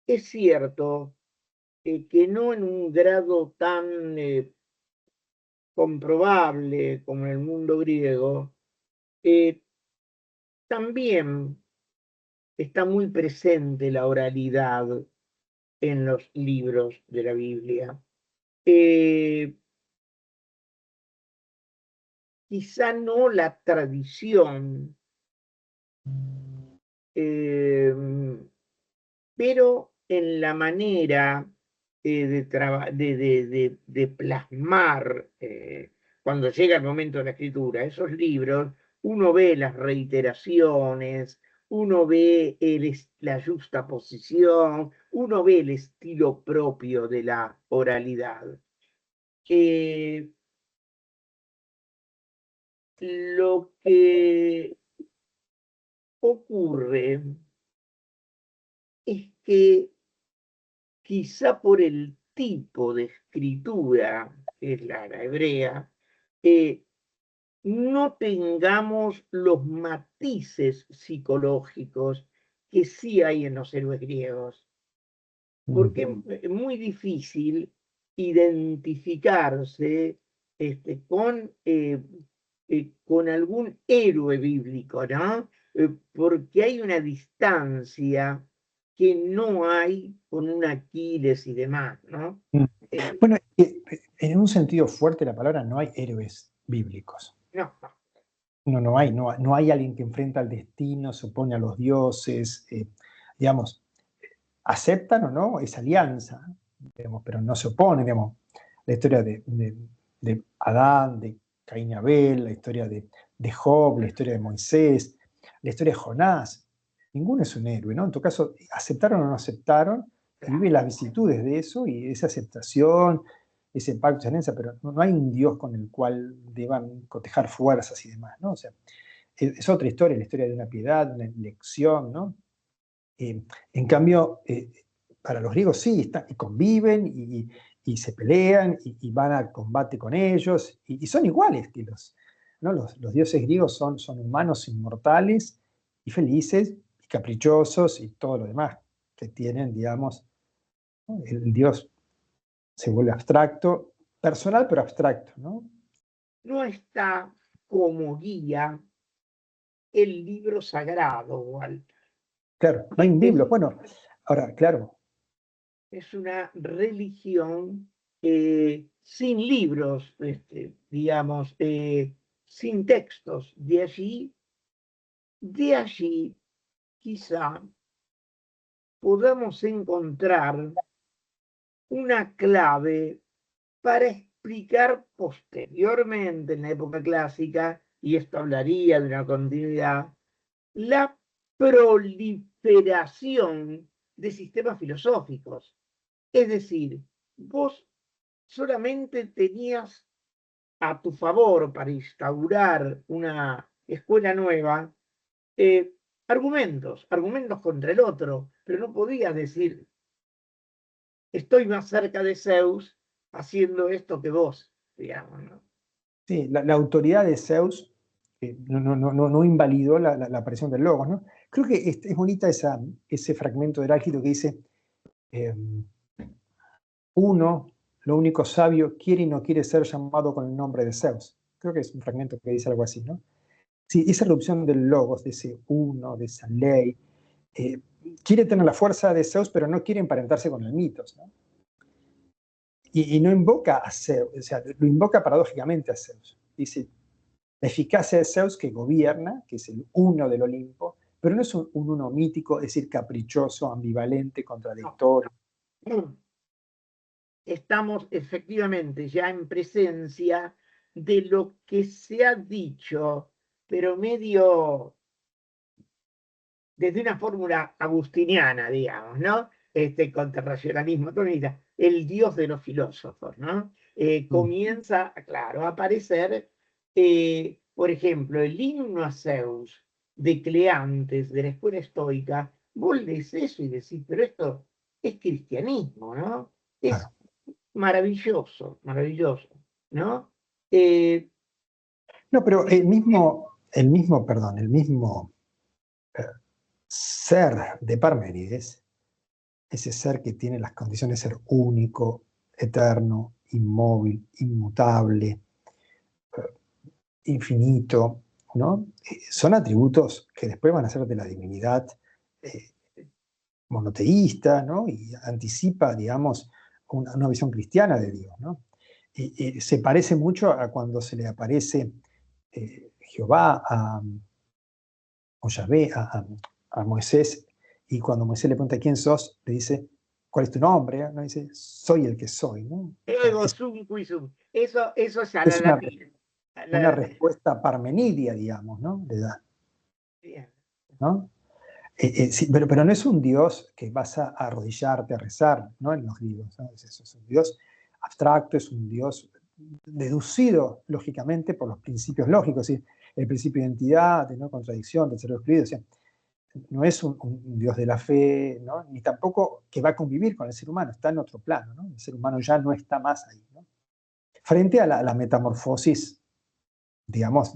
es cierto que no en un grado tan comprobable como en el mundo griego, eh, también está muy presente la oralidad en los libros de la Biblia. Eh, Quizá no la tradición, eh, pero en la manera de plasmar, cuando llega el momento de la escritura, esos libros, uno ve las reiteraciones, uno ve la justaposición, uno ve el estilo propio de la oralidad. Eh, lo que ocurre es que quizá por el tipo de escritura, que es la hebrea, eh, no tengamos los matices psicológicos que sí hay en los héroes griegos, porque es muy difícil identificarse con algún héroe bíblico, ¿no? Porque hay una distancia que no hay con un Aquiles y demás, ¿no? Mm. Eh, Bueno, en un sentido fuerte de la palabra, no hay héroes bíblicos. no, no. No hay alguien que enfrenta al destino, se opone a los dioses, digamos, aceptan o no esa alianza, digamos, pero no se oponen, digamos. La historia de Adán, de Caín y Abel, la historia de Job, la historia de Moisés, la historia de Jonás. Ninguno es un héroe, ¿no? En tu caso, aceptaron o no aceptaron, y viven las vicisitudes de eso y esa aceptación, ese pacto, esa alianza, pero no hay un Dios con el cual deban cotejar fuerzas y demás, ¿no? O sea, es otra historia, la historia de una piedad, una elección, ¿no? En cambio, para los griegos sí, y conviven y se pelean y van al combate con ellos y son iguales que ¿no? Los dioses griegos son humanos inmortales y felices y caprichosos y todo lo demás que tienen, digamos, ¿no? El dios se vuelve abstracto, personal pero abstracto, ¿no? No está como guía el libro sagrado, Walter. Claro, no hay un Es, libro. Bueno, ahora, claro, es una religión sin libros, digamos, sin textos. De allí quizá podamos encontrar una clave para explicar posteriormente, en la época clásica, y esto hablaría de una continuidad, la proliferación de sistemas filosóficos. Es decir, vos solamente tenías a tu favor para instaurar una escuela nueva argumentos contra el otro, pero no podías decir, estoy más cerca de Zeus haciendo esto que vos, digamos, ¿no? sí, la autoridad de Zeus no invalidó la aparición del Logos, ¿no? Creo que es bonita ese fragmento de Heráclito que dice, eh, uno, lo único sabio, quiere y no quiere ser llamado con el nombre de Zeus. Creo que es un fragmento que dice algo así, ¿no? Sí, esa erupción del Logos, de ese uno, de esa ley, eh, quiere tener la fuerza de Zeus, pero no quiere emparentarse con el mitos, ¿no? Y no invoca a Zeus, o sea, lo invoca paradójicamente a Zeus. Dice, la eficacia de Zeus que gobierna, que es el uno del Olimpo, pero no es un uno mítico, es decir, caprichoso, ambivalente, contradictorio. No. Estamos efectivamente ya en presencia de lo que se ha dicho, pero medio desde una fórmula agustiniana, digamos, ¿no? Contra el racionalismo atómita, el dios de los filósofos, ¿no? Mm. Comienza, claro, a aparecer, por ejemplo, el himno a Zeus de Cleantes, de la escuela estoica. Vos lees eso y decís, pero esto es cristianismo, ¿no? Es Claro. maravilloso, maravilloso, ¿no? Eh, No, pero el mismo ser de Parménides ese ser que tiene las condiciones de ser único, eterno, inmóvil, inmutable, infinito, ¿no? Son atributos que después van a ser de la divinidad eh, monoteísta, ¿no? Y anticipa, digamos, una visión cristiana de Dios, ¿no? Se parece mucho a cuando se le aparece Jehová o Yahvé a Moisés, y cuando Moisés le pregunta quién sos, le dice, ¿cuál es tu nombre? ¿No? Dice, soy el que soy, ¿no? O sea, Ego sum qui sum. Eso es a la es latina. una respuesta parmenidia, digamos, ¿no? Le da, Bien. ¿no? Sí, pero no es un Dios que vas a arrodillarte a rezar, ¿no? En los griegos, ¿no? Es un Dios abstracto, es un Dios deducido, lógicamente, por los principios lógicos, ¿sí? El principio de identidad, de no contradicción, de ser excluido, o sea, no es un Dios de la fe, ¿no? Ni tampoco que va a convivir con el ser humano, está en otro plano, ¿no? El ser humano ya no está más ahí, ¿no? Frente a la metamorfosis, digamos,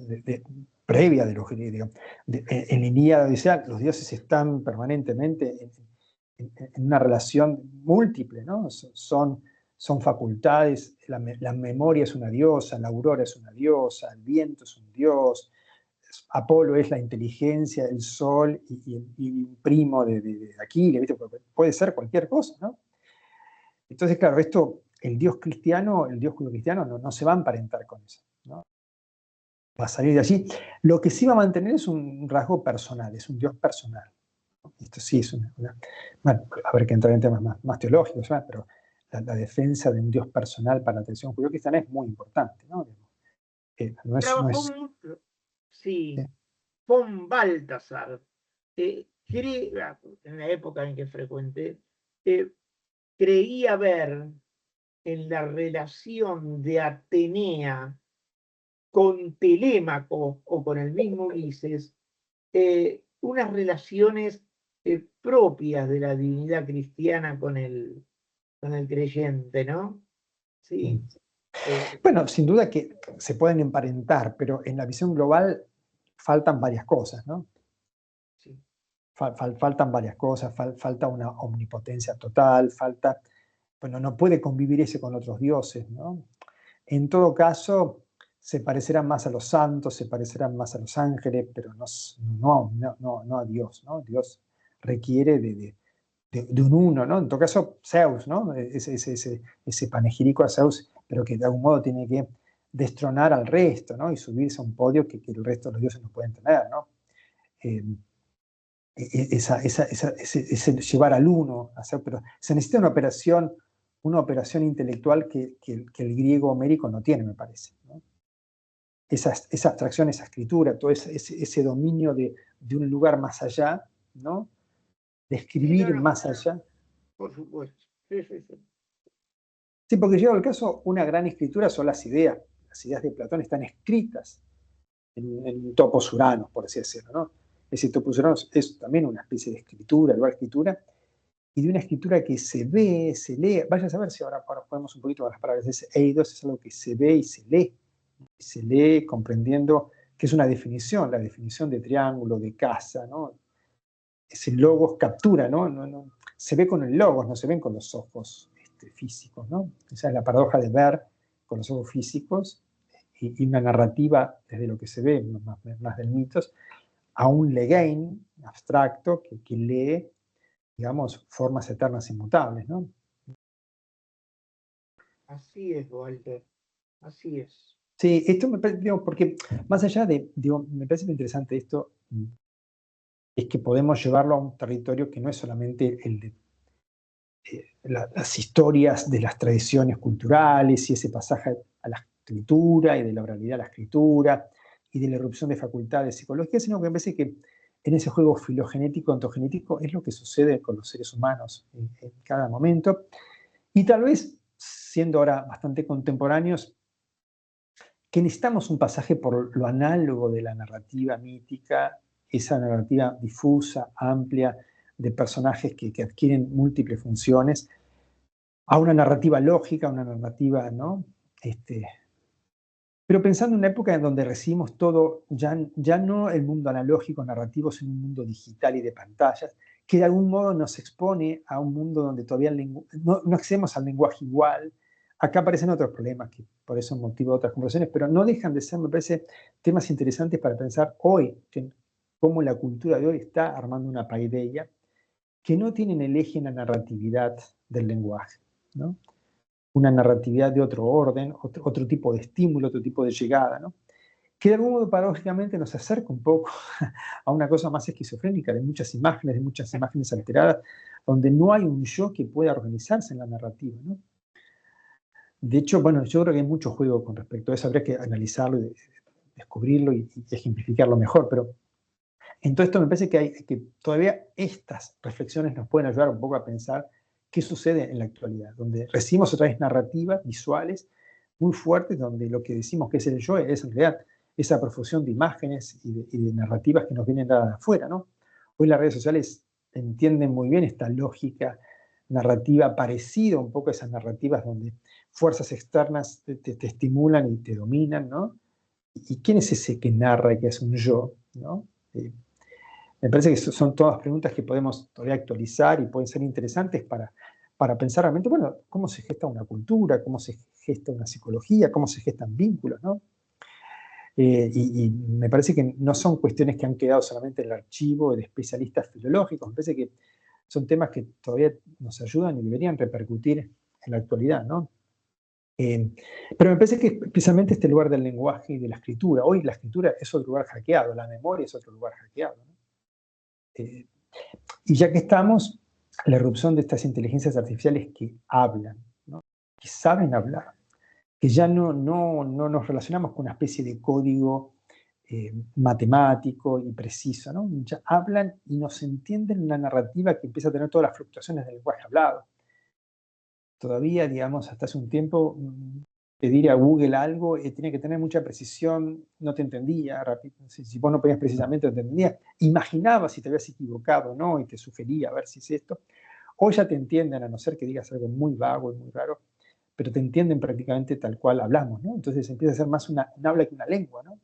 previa de los griegos. En la Ilíada Odisea, los dioses están permanentemente en una relación múltiple, ¿no? Son facultades, la memoria es una diosa, la aurora es una diosa, el viento es un dios, Apolo es la inteligencia, el sol y un primo de Aquiles, ¿viste? Puede ser cualquier cosa, ¿no? Entonces, claro, esto, el dios cristiano, el dios judio-cristiano no se va a emparentar con eso, ¿no? Va a salir de allí. Lo que sí va a mantener es un rasgo personal, es un dios personal. Esto sí es bueno, a ver que entrar en temas más teológicos, ¿no? Pero la defensa de un dios personal para la tradición judío-cristiana es muy importante, ¿no? No Trabajó es mucho, sí, ¿sí? con Baltasar. En la época en que frecuenté, eh, creía ver en la relación de Atenea con Telémaco o con el mismo Ulises, unas relaciones propias de la divinidad cristiana con el creyente, ¿no? Sí. Bueno, sin duda que se pueden emparentar, pero en la visión global faltan varias cosas, ¿no? Sí. Faltan varias cosas, falta una omnipotencia total, bueno, no puede convivir ese con otros dioses, ¿no? En todo caso, se parecerán más a los santos, se parecerán más a los ángeles, pero no a Dios, ¿no? Dios requiere de un uno, ¿no? En todo caso, Zeus, ¿no? Ese panegírico a Zeus, pero que de algún modo tiene que destronar al resto, ¿no? Y subirse a un podio que el resto de los dioses no pueden tener, ¿no? Eh, ese llevar al uno, pero se necesita una operación intelectual que el griego homérico no tiene, me parece, ¿no? Esa abstracción, esa escritura, todo ese dominio de un lugar más allá, ¿no? De Sí, no, escribir no, más allá. por supuesto. Sí, sí, sí. Sí, porque llegado el caso, una gran escritura son las ideas. Las ideas de Platón están escritas en topos uranos, por así decirlo, ¿no? Ese topos uranos es también una especie de escritura, lugar escritura, y de una escritura que se ve, se lee. Vaya a saber si ahora podemos un poquito con las palabras. Ese eidos es algo que se ve y se lee comprendiendo que es una definición, la definición de triángulo, de casa, ¿no? Ese logos captura, ¿no? Se ve con el logos, no se ven con los ojos físicos, ¿no? Esa es la paradoja de ver con los ojos físicos y una narrativa desde lo que se ve, más del mitos, a un legain abstracto que lee, digamos, formas eternas inmutables, ¿no? Así es, Walter. Así es. Sí, esto me parece, digo, porque más allá digo, me parece muy interesante esto, es que podemos llevarlo a un territorio que no es solamente el de las historias de las tradiciones culturales y ese pasaje a la escritura y de la oralidad a la escritura y de la erupción de facultades psicológicas, sino que me parece que en ese juego filogenético, ontogenético, es lo que sucede con los seres humanos en cada momento. Y tal vez, siendo ahora bastante contemporáneos, que necesitamos un pasaje por lo análogo de la narrativa mítica, esa narrativa difusa, amplia, de personajes que adquieren múltiples funciones, a una narrativa lógica, una narrativa, ¿no? Pero pensando en una época en donde recibimos todo, ya no el mundo analógico, narrativo, sino un mundo digital y de pantallas, que de algún modo nos expone a un mundo donde todavía no accedemos al lenguaje igual. Acá aparecen otros problemas, que por eso motivo otras conversaciones, pero no dejan de ser, me parece, temas interesantes para pensar hoy, cómo la cultura de hoy está armando una paideia que no tienen el eje en la narratividad del lenguaje, ¿no? Una narratividad de otro orden, otro tipo de estímulo, otro tipo de llegada, ¿no? Que de algún modo paradójicamente nos acerca un poco a una cosa más esquizofrénica, de muchas imágenes alteradas, donde no hay un yo que pueda organizarse en la narrativa, ¿no? De hecho, bueno, yo creo que hay mucho juego con respecto a eso, habría que analizarlo y descubrirlo y ejemplificarlo mejor, pero en todo esto me parece que todavía estas reflexiones nos pueden ayudar un poco a pensar qué sucede en la actualidad, donde recibimos otra vez narrativas visuales muy fuertes, donde lo que decimos que es el yo es en realidad esa profusión de imágenes y de narrativas que nos vienen dadas de afuera, ¿no? Hoy las redes sociales entienden muy bien esta lógica narrativa parecida un poco a esas narrativas donde fuerzas externas te estimulan y te dominan, ¿no? ¿Y quién es ese que narra y que es un yo, ¿no? Me parece que son todas preguntas que podemos todavía actualizar y pueden ser interesantes para pensar realmente, bueno, cómo se gesta una cultura, cómo se gesta una psicología, cómo se gestan vínculos, ¿no? Y me parece que no son cuestiones que han quedado solamente en el archivo de especialistas filológicos, me parece que son temas que todavía nos ayudan y deberían repercutir en la actualidad, ¿no? Pero me parece que especialmente este lugar del lenguaje y de la escritura, hoy la escritura es otro lugar hackeado, la memoria es otro lugar hackeado, ¿no? Y ya que estamos, la erupción de estas inteligencias artificiales que hablan, ¿no? Que saben hablar, que ya no nos relacionamos con una especie de código matemático y preciso, ¿no? Ya hablan y nos entienden la narrativa que empieza a tener todas las fluctuaciones del lenguaje hablado. Todavía, digamos, hasta hace un tiempo, pedir a Google algo tiene que tener mucha precisión, no te entendía, rápido. Si vos no pedías precisamente, no te entendía. Imaginaba si te habías equivocado o no y te sugería a ver si es esto. Hoy ya te entienden, a no ser que digas algo muy vago y muy raro, pero te entienden prácticamente tal cual hablamos, ¿no? Entonces empieza a ser más un habla que una lengua, ¿no?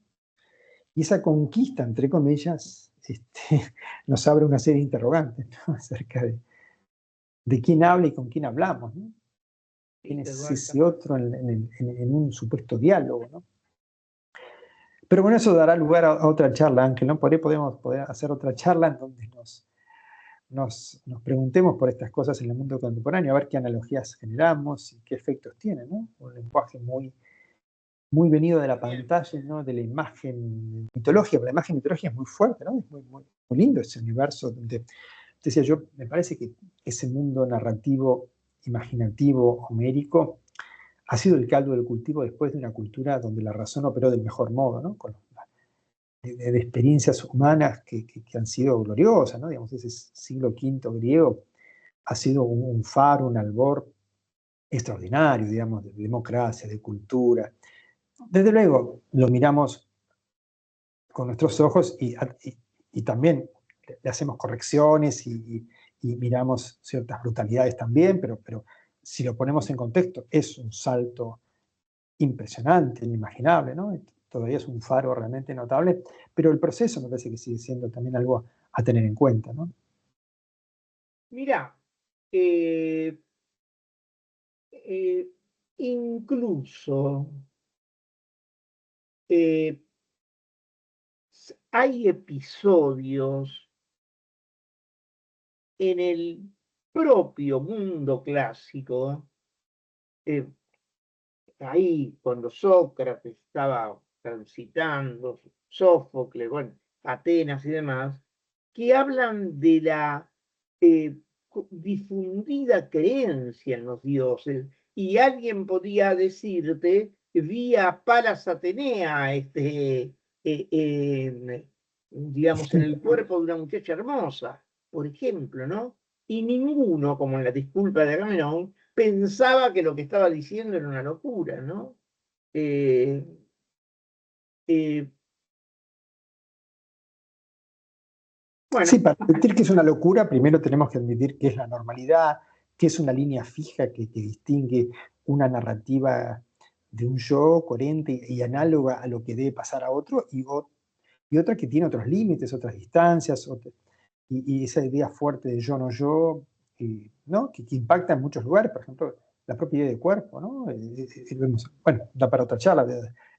Y esa conquista, entre comillas, nos abre una serie de interrogantes, ¿no? Acerca de quién habla y con quién hablamos, ¿no? ¿Quién es ese otro en un supuesto diálogo, ¿no? Pero bueno, eso dará lugar a otra charla, Ángel, ¿no? Por ahí podemos hacer otra charla en donde nos preguntemos por estas cosas en el mundo contemporáneo, a ver qué analogías generamos y qué efectos tienen, ¿no? Un lenguaje muy venido de la pantalla, ¿no? De la imagen mitológica, pero la imagen mitológica es muy fuerte, ¿no? Es muy lindo ese universo donde, decía yo, me parece que ese mundo narrativo, imaginativo, homérico, ha sido el caldo del cultivo después de una cultura donde la razón operó del mejor modo, ¿no? De experiencias humanas que han sido gloriosas, ¿no? Digamos, ese siglo V griego ha sido un faro, un albor extraordinario, digamos, de democracia, de cultura. Desde luego, lo miramos con nuestros ojos y también le hacemos correcciones y miramos ciertas brutalidades también, pero si lo ponemos en contexto, es un salto impresionante, inimaginable, ¿no? Todavía es un faro realmente notable, pero el proceso me parece que sigue siendo también algo a tener en cuenta, ¿no? Mira, incluso eh, hay episodios en el propio mundo clásico, eh, ahí cuando Sócrates estaba transitando, Sófocles, bueno, Atenas y demás, que hablan de la eh, difundida creencia en los dioses, y alguien podía decirte, vía Palas Atenea, digamos, en el cuerpo de una muchacha hermosa, por ejemplo, ¿no? Y ninguno, como en la disculpa de Agamenón, pensaba que lo que estaba diciendo era una locura, ¿no? Eh, eh, Sí, bueno, para admitir que es una locura, primero tenemos que admitir que es la normalidad, que es una línea fija que distingue una narrativa de un yo coherente y análoga a lo que debe pasar a otro y otra que tiene otros límites, otras distancias, y esa idea fuerte de yo, no yo, ¿no? Que impacta en muchos lugares, por ejemplo, la propia idea de cuerpo, ¿no? Bueno, da para otra charla,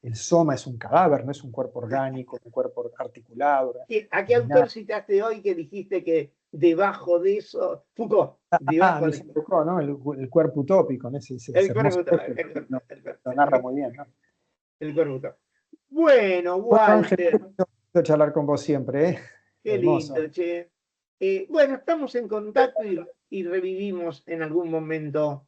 el soma es un cadáver, no es un cuerpo orgánico, un cuerpo articulado. ¿A qué autor citaste hoy que dijiste que debajo de eso, Foucault, debajo de Foucault, ¿no? El cuerpo utópico, ¿no? Ese hermoso texto, lo narra muy bien, ¿no? El cuerpo utópico. Bueno, Bueno, Ángel, Walter. gusto charlar con vos siempre, ¿eh? Qué Hermoso. lindo, che. Bueno, estamos en contacto y revivimos en algún momento